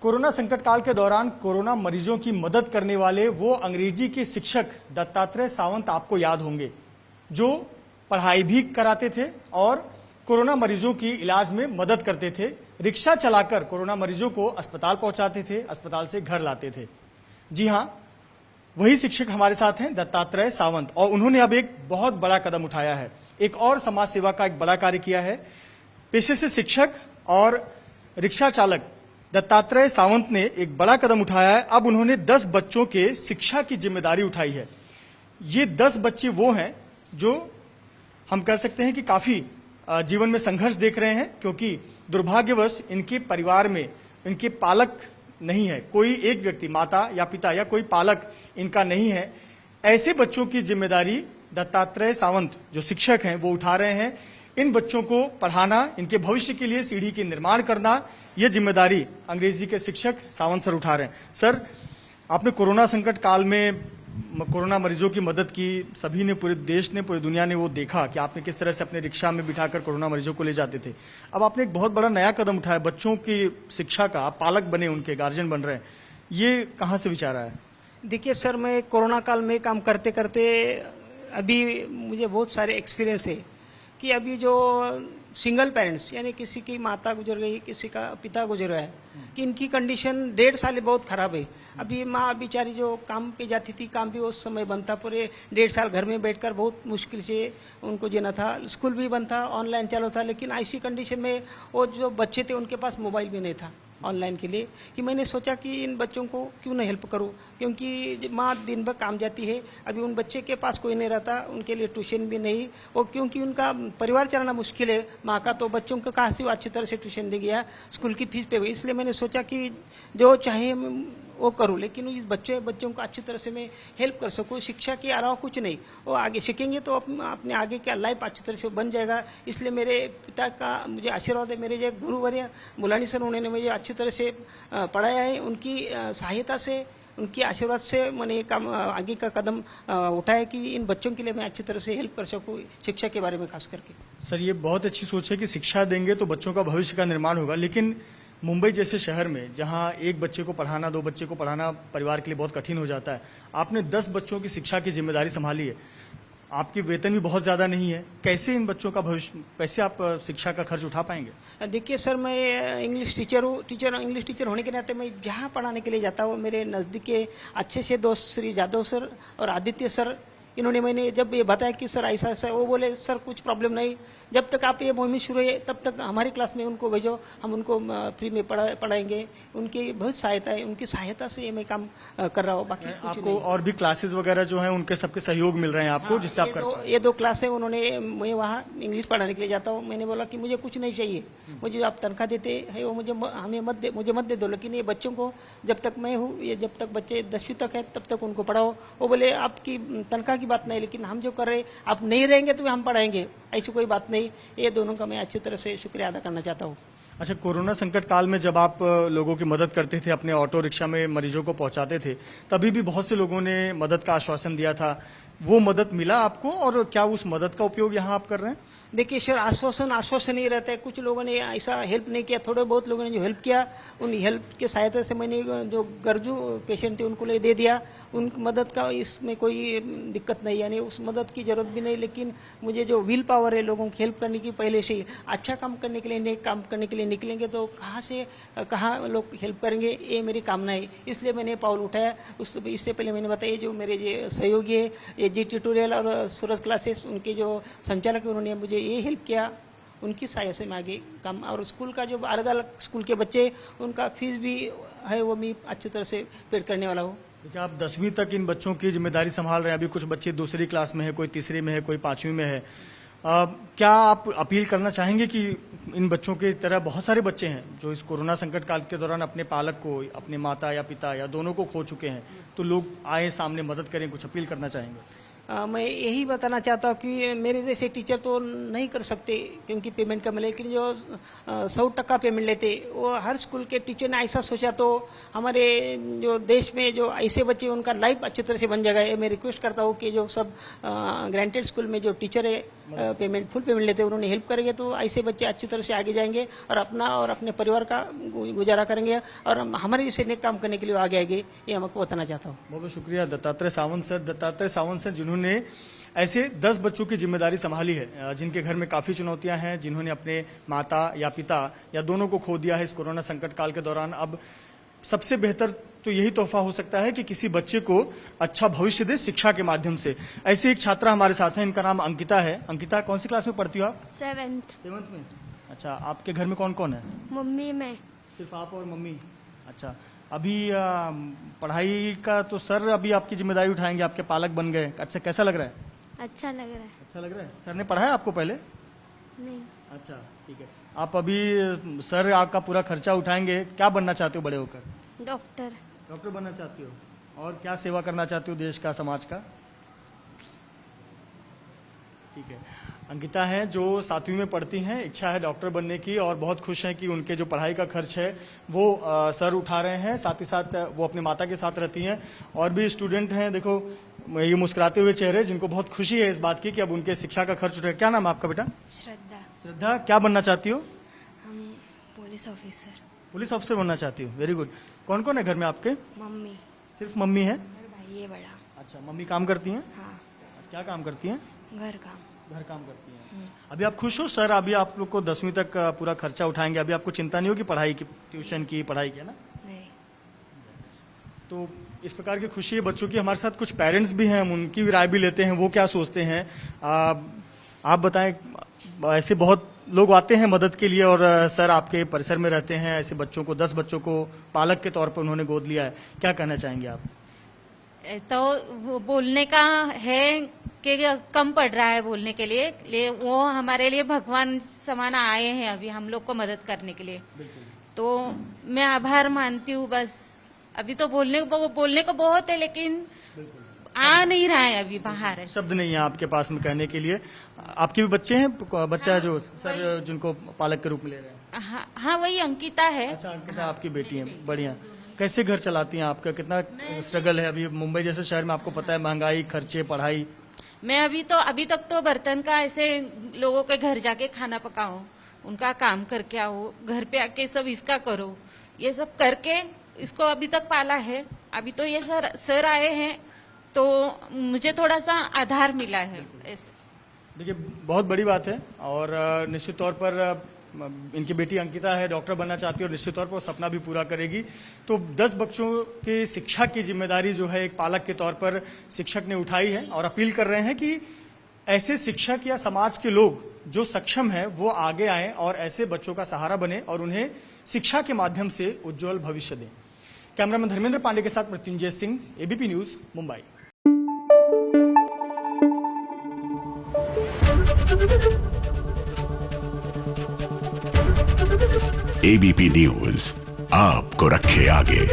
Corona संकट काल के दौरान कोरोना मरीजों की मदद करने वाले वो अंग्रेजी के शिक्षक दत्तात्रेय सावंत आपको याद होंगे, जो पढ़ाई भी कराते थे और कोरोना मरीजों की इलाज में मदद करते थे। रिक्शा चलाकर कोरोना मरीजों को अस्पताल पहुंचाते थे, अस्पताल से घर लाते थे। जी हां, वही शिक्षक हमारे साथ हैं, दत्तात्रेय सावंत, और उन्होंने अब एक बहुत बड़ा कदम उठाया है, एक और समाज सेवा का एक बड़ा कार्य किया है। पेशे से शिक्षक और रिक्शा चालक दत्तात्रेय सावंत ने एक बड़ा कदम उठाया है। अब उन्होंने 10 बच्चों के शिक्षा की जिम्मेदारी उठाई है। ये 10 बच्चे वो हैं जो हम कह सकते हैं कि काफी जीवन में संघर्ष देख रहे हैं, क्योंकि दुर्भाग्यवश इनके परिवार में इनके पालक नहीं है, कोई एक व्यक्ति, माता या पिता या कोई पालक इनका नहीं है। ऐसे बच्चों की जिम्मेदारी दत्तात्रेय सावंत जो शिक्षक हैं वो उठा रहे हैं। इन बच्चों को पढ़ाना, इनके भविष्य के लिए सीढ़ी की निर्माण करना, ये जिम्मेदारी अंग्रेजी के शिक्षक सावंत सर उठा रहे हैं। सर, आपने कोरोना संकट काल में कोरोना मरीजों की मदद की, सभी ने, पूरे देश ने, पूरी दुनिया ने वो देखा कि आपने किस तरह से अपने रिक्शा में बिठाकर कोरोना मरीजों को ले जाते थे। अब आपने एक बहुत बड़ा नया कदम उठाया, बच्चों की शिक्षा का, आप पालक बने, उनके गार्जियन बन रहे हैं। ये कहाँ से विचार आया? देखिए सर, मैं कोरोना काल में काम करते करते अभी मुझे बहुत सारे एक्सपीरियंस है कि अभी जो सिंगल पेरेंट्स, यानी किसी की माता गुजर गई, किसी का पिता गुजर गया है, कि इनकी कंडीशन 1.5 साल बहुत खराब है। अभी माँ बेचारी जो काम पे जाती थी, काम भी उस समय बंद था, पूरे 1.5 साल घर में बैठकर बहुत मुश्किल से उनको जीना था। स्कूल भी बंद था, ऑनलाइन चालू था, लेकिन ऐसी कंडीशन में वो जो बच्चे थे उनके पास मोबाइल भी नहीं था ऑनलाइन के लिए, कि मैंने सोचा कि इन बच्चों को क्यों ना हेल्प करूं, क्योंकि माँ दिन भर काम जाती है। अभी उन बच्चे के पास कोई नहीं रहता, उनके लिए ट्यूशन भी नहीं, और क्योंकि उनका परिवार चलाना मुश्किल है माँ का, तो बच्चों को कहाँ से अच्छी तरह से ट्यूशन दे गया, स्कूल की फीस पे हुई। इसलिए मैंने सोचा कि जो चाहे वो करूँ, लेकिन इस बच्चों को अच्छी तरह से मैं हेल्प कर सकूँ। शिक्षा के अलावा कुछ नहीं, वो आगे सीखेंगे तो अपने आगे क्या लाइफ अच्छी तरह से बन जाएगा। इसलिए मेरे पिता का मुझे आशीर्वाद है, मेरे जो गुरुवर्य मुलानी सर, उन्होंने मुझे अच्छी तरह से पढ़ाया है। उनकी सहायता से, उनके आशीर्वाद से मैंने काम आगे का कदम उठाया कि इन बच्चों के लिए मैं अच्छी तरह से हेल्प कर सकूँ, शिक्षा के बारे में खास करके। सर, ये बहुत अच्छी सोच है कि शिक्षा देंगे तो बच्चों का भविष्य का निर्माण होगा, लेकिन मुंबई जैसे शहर में जहां एक बच्चे को पढ़ाना, 2 बच्चे को पढ़ाना परिवार के लिए बहुत कठिन हो जाता है, आपने 10 बच्चों की शिक्षा की जिम्मेदारी संभाली है। आपकी वेतन भी बहुत ज्यादा नहीं है, कैसे इन बच्चों का भविष्य, कैसे आप शिक्षा का खर्च उठा पाएंगे? देखिए सर, मैं इंग्लिश टीचर हूँ, इंग्लिश टीचर होने के नाते मैं जहाँ पढ़ाने के लिए जाता हूँ, मेरे नज़दीक के अच्छे से दोस्त श्री जादव सर और आदित्य सर, इन्होंने, मैंने जब ये बताया कि सर ऐसा ऐसा, वो बोले सर कुछ प्रॉब्लम नहीं, जब तक आप ये मुहिम शुरू है तब तक हमारी क्लास में उनको भेजो, हम उनको फ्री में पढ़ाएंगे। उनकी बहुत सहायता है, उनकी सहायता से ये मैं काम कर रहा हूँ। बाकी आपको और भी क्लासेस वगैरह जो है उनके सबके सहयोग मिल रहे हैं आपको? हाँ, जिससे आप ये 2 क्लास है, उन्होंने, मैं वहाँ इंग्लिश पढ़ाने के लिए जाता हूँ। मैंने बोला कि मुझे कुछ नहीं चाहिए, मुझे आप तनख्वाह देते हैं वो मुझे मत दे दो, लेकिन ये बच्चों को जब तक मैं हूँ, ये जब तक बच्चे 10वीं तक है तब तक उनको पढ़ाओ। वो बोले आपकी तनख्वाह की बात नहीं, लेकिन हम जो कर रहे, आप नहीं रहेंगे तो हम पढ़ाएंगे, ऐसी कोई बात नहीं। ये दोनों का मैं अच्छी तरह से शुक्रिया अदा करना चाहता हूँ। अच्छा, कोरोना संकट काल में जब आप लोगों की मदद करते थे, अपने ऑटो रिक्शा में मरीजों को पहुंचाते थे, तभी भी बहुत से लोगों ने मदद का आश्वासन दिया था, वो मदद मिला आपको, और क्या उस मदद का उपयोग यहाँ आप कर रहे हैं? देखिए सर, आश्वासन ही रहता है। कुछ लोगों ने ऐसा हेल्प नहीं किया, थोड़े बहुत लोगों ने जो हेल्प किया, उन हेल्प की सहायता से मैंने जो गर्जू पेशेंट थे उनको ले दे दिया। उन मदद का इसमें कोई दिक्कत नहीं, यानी उस मदद की जरूरत भी नहीं, लेकिन मुझे जो विल पावर है लोगों की हेल्प करने की, पहले से ही अच्छा काम करने के लिए, नेक काम करने के लिए निकलेंगे तो कहाँ से कहाँ लोग हेल्प करेंगे, ये मेरी कामना है। इसलिए मैंने पाउल उठाया। इससे पहले मैंने बताया, जो मेरे जो सहयोगी है, जी ट्यूटोरियल और सूरज क्लासेस, उनके जो संचालक है, उन्होंने मुझे ये हेल्प किया, उनकी सहायता से मैं आगे काम, और स्कूल का जो अलग अलग स्कूल के बच्चे, उनका फीस भी है, वो मैं अच्छी तरह से पेड करने वाला हूँ। क्योंकि आप 10वीं तक इन बच्चों की जिम्मेदारी संभाल रहे हैं, अभी कुछ बच्चे दूसरी क्लास में है, कोई तीसरी में है, कोई 5वीं में है। क्या आप अपील करना चाहेंगे कि इन बच्चों की तरह बहुत सारे बच्चे हैं जो इस कोरोना संकट काल के दौरान अपने पालक को, अपने माता या पिता या दोनों को खो चुके हैं, तो लोग आए सामने, मदद करें, कुछ अपील करना चाहेंगे? मैं यही बताना चाहता हूँ कि मेरे जैसे टीचर तो नहीं कर सकते क्योंकि पेमेंट कम है, लेकिन जो 100% पेमेंट लेते वो हर स्कूल के टीचर ने ऐसा सोचा तो हमारे जो देश में जो ऐसे बच्चे उनका लाइफ अच्छी तरह से बन जाएगा। ये मैं रिक्वेस्ट करता हूँ कि जो सब ग्रांटेड स्कूल में जो टीचर है पेमेंट फुल पेमेंट लेते हैं उन्होंने हेल्प करेंगे तो ऐसे बच्चे अच्छी तरह से आगे जाएंगे और अपना और अपने परिवार का गुजारा करेंगे और हमारे जैसे नेक काम करने के लिए आगे आएंगे, ये हम आपको बताना चाहता हूँ। बहुत बहुत शुक्रिया दत्तात्रेय सावंत सर जिन्होंने ऐसे 10 बच्चों की जिम्मेदारी संभाली है जिनके घर में काफ़ी चुनौतियां हैं, जिन्होंने अपने माता या पिता या दोनों को खो दिया है इस कोरोना संकट काल के दौरान। अब सबसे बेहतर तो यही तोहफा हो सकता है कि किसी बच्चे को अच्छा भविष्य दे शिक्षा के माध्यम से। ऐसी एक छात्रा हमारे साथ है, इनका नाम अंकिता है। अंकिता कौन सी क्लास में पढ़ती हो आप? 7th में। अच्छा, आपके घर में कौन कौन है? मम्मी मैं। सिर्फ आप और मम्मी? अच्छा, अभी पढ़ाई का तो सर अभी आपकी जिम्मेदारी उठाएंगे, आपके पालक बन गए। अच्छा, कैसा लग रहा है? अच्छा लग रहा है। अच्छा लग रहा है। सर ने पढ़ाया आपको पहले? नहीं। अच्छा, ठीक है। आप अभी सर आपका पूरा खर्चा उठाएंगे, क्या बनना चाहते हो बड़े होकर? डॉक्टर। डॉक्टर बनना चाहती हो? और क्या सेवा करना चाहती हो देश का, समाज का? ठीक है। अंकिता है जो 7वीं में पढ़ती हैं, इच्छा है डॉक्टर बनने की और बहुत खुश हैं कि उनके जो पढ़ाई का खर्च है वो सर उठा रहे हैं। साथ ही साथ वो अपने माता के साथ रहती हैं। और भी स्टूडेंट हैं, देखो ये मुस्कुराते हुए चेहरे, जिनको बहुत खुशी है इस बात की कि अब उनके शिक्षा का खर्च उठे। क्या नाम है आपका बेटा? श्रद्धा। श्रद्धा, क्या बनना चाहती हो? हम पुलिस ऑफिसर। पुलिस ऑफिसर बनना चाहती हो, वेरी गुड। कौन कौन है घर में आपके? मम्मी सिर्फ मम्मी है? और भाई है बड़ा। अच्छा, मम्मी काम करती हैं? हाँ। क्या काम करती हैं? घर काम करती हैं। अभी आप खुश हो? सर अभी आप लोग को 10वीं तक पूरा खर्चा उठाएंगे, अभी आपको चिंता नहीं होगी पढ़ाई की, ट्यूशन की, पढ़ाई की, है ना? नहीं। तो इस प्रकार की खुशी है बच्चों की। हमारे साथ कुछ पेरेंट्स भी हैं, हम उनकी भी राय भी लेते हैं, वो क्या सोचते हैं। आप बताएं, ऐसे बहुत लोग आते हैं मदद के लिए और सर आपके परिसर में रहते हैं, ऐसे बच्चों को 10 बच्चों को पालक के तौर पर उन्होंने गोद लिया है, क्या कहना चाहेंगे आप? तो वो बोलने का है कि कम पड़ रहा है बोलने के लिए वो हमारे लिए भगवान समान आए हैं अभी हम लोग को मदद करने के लिए। तो मैं आभार मानती हूँ बस। अभी तो बोलने को बहुत है लेकिन आ नहीं रहा है, अभी बाहर है, शब्द नहीं है आपके पास में कहने के लिए। आपके भी बच्चे हैं? बच्चा है जो सर जिनको पालक के रूप में ले रहे हैं? हाँ वही अंकिता है। अच्छा, अंकिता आपकी बेटी है, बढ़िया। कैसे घर चलाती हैं? आपका कितना स्ट्रगल है अभी मुंबई जैसे शहर में? आपको पता है महंगाई, खर्चे, पढ़ाई। मैं अभी तक तो बर्तन का ऐसे लोगों के घर जाके खाना पकाओ, उनका काम करके आओ, घर पे आके सब इसका करो, ये सब करके इसको अभी तक पाला है। अभी तो ये सर आए हैं तो मुझे थोड़ा सा आधार मिला है। देखिए, बहुत बड़ी बात है और निश्चित तौर पर इनकी बेटी अंकिता है, डॉक्टर बनना चाहती है और निश्चित तौर पर सपना भी पूरा करेगी। तो 10 बच्चों की शिक्षा की जिम्मेदारी जो है एक पालक के तौर पर शिक्षक ने उठाई है और अपील कर रहे हैं कि ऐसे शिक्षक या समाज के लोग जो सक्षम है वो आगे आएं और ऐसे बच्चों का सहारा बने और उन्हें शिक्षा के माध्यम से उज्जवल भविष्य दें। कैमरामैन धर्मेंद्र पांडे के साथ Mrityunjay Singh, ABP news, Mumbai. ABP news आपको रखे आगे।